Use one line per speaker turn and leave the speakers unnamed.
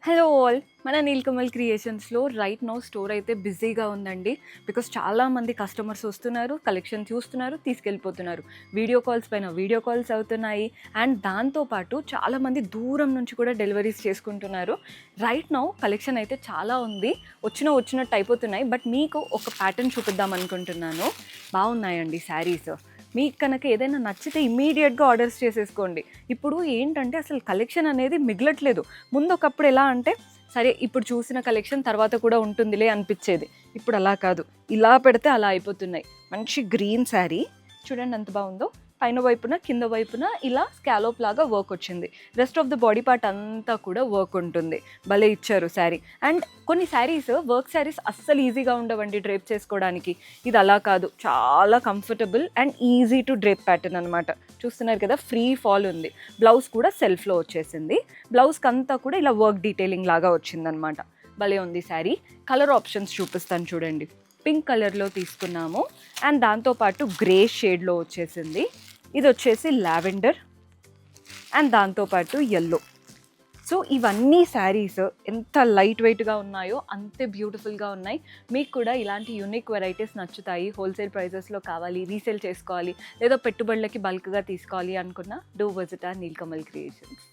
Hello all, మన Nilkamal క్రియేషన్స్లో right now store అయితే బిజీగా ఉందండి. బికాస్ చాలామంది కస్టమర్స్ వస్తున్నారు, కలెక్షన్ చూస్తున్నారు, తీసుకెళ్ళిపోతున్నారు. వీడియో కాల్స్ పైన వీడియో కాల్స్ అవుతున్నాయి. అండ్ దాంతోపాటు చాలామంది దూరం నుంచి కూడా డెలివరీస్ చేసుకుంటున్నారు. రైట్ నౌ కలెక్షన్ అయితే చాలా ఉంది, వచ్చినట్టు అయిపోతున్నాయి. బట్ మీకు ఒక ప్యాటర్న్ చూపిద్దాం అనుకుంటున్నాను. బాగున్నాయండి శారీస్. మీకు కనుక ఏదైనా నచ్చితే ఇమ్మీడియట్గా ఆర్డర్స్ చేసేసుకోండి. ఇప్పుడు ఏంటంటే అసలు కలెక్షన్ అనేది మిగలట్లేదు. ముందు ఒకప్పుడు ఎలా అంటే సరే ఇప్పుడు చూసిన కలెక్షన్ తర్వాత కూడా ఉంటుందిలే అనిపించేది. ఇప్పుడు అలా కాదు, ఇలా పెడితే అలా అయిపోతున్నాయి. మంచి గ్రీన్ శారీ చూడండి ఎంత బాగుందో. పైన వైపున కింద వైపున ఇలా స్కాలోప్ లాగా వర్క్ వచ్చింది. Rest of the body part అంతా కూడా వర్క్ ఉంటుంది. భలే ఇచ్చారు శారీ. అండ్ కొన్ని శారీస్ వర్క్ శారీస్ అస్సలు ఈజీగా ఉండవండి డ్రేప్ చేసుకోవడానికి. ఇది అలా కాదు, చాలా comfortable and easy to drape pattern అనమాట. చూస్తున్నారు కదా, ఫ్రీ ఫాల్ ఉంది. బ్లౌజ్ కూడా సెల్ఫ్లో వచ్చేసింది. బ్లౌజ్కి అంతా కూడా ఇలా వర్క్ డీటెయిలింగ్ లాగా వచ్చిందనమాట. భలే ఉంది శారీ. కలర్ ఆప్షన్స్ చూపిస్తాను చూడండి. పింక్ కలర్లో తీసుకున్నాము అండ్ దాంతోపాటు గ్రే షేడ్లో వచ్చేసింది. ఇది వచ్చేసి లావెండర్ అండ్ దాంతోపాటు ఎల్లో. సో ఇవన్నీ శారీస్ ఎంత లైట్ వెయిట్గా ఉన్నాయో అంతే బ్యూటిఫుల్గా ఉన్నాయి. మీకు కూడా ఇలాంటి యూనిక్ వెరైటీస్ నచ్చుతాయి, హోల్సేల్ ప్రైజెస్లో కావాలి, రీసేల్ చేసుకోవాలి, లేదా పెట్టుబడులకి బల్క్గా తీసుకోవాలి అనుకున్న డూ విజిట్ నీల్కమల్ క్రియేషన్స్.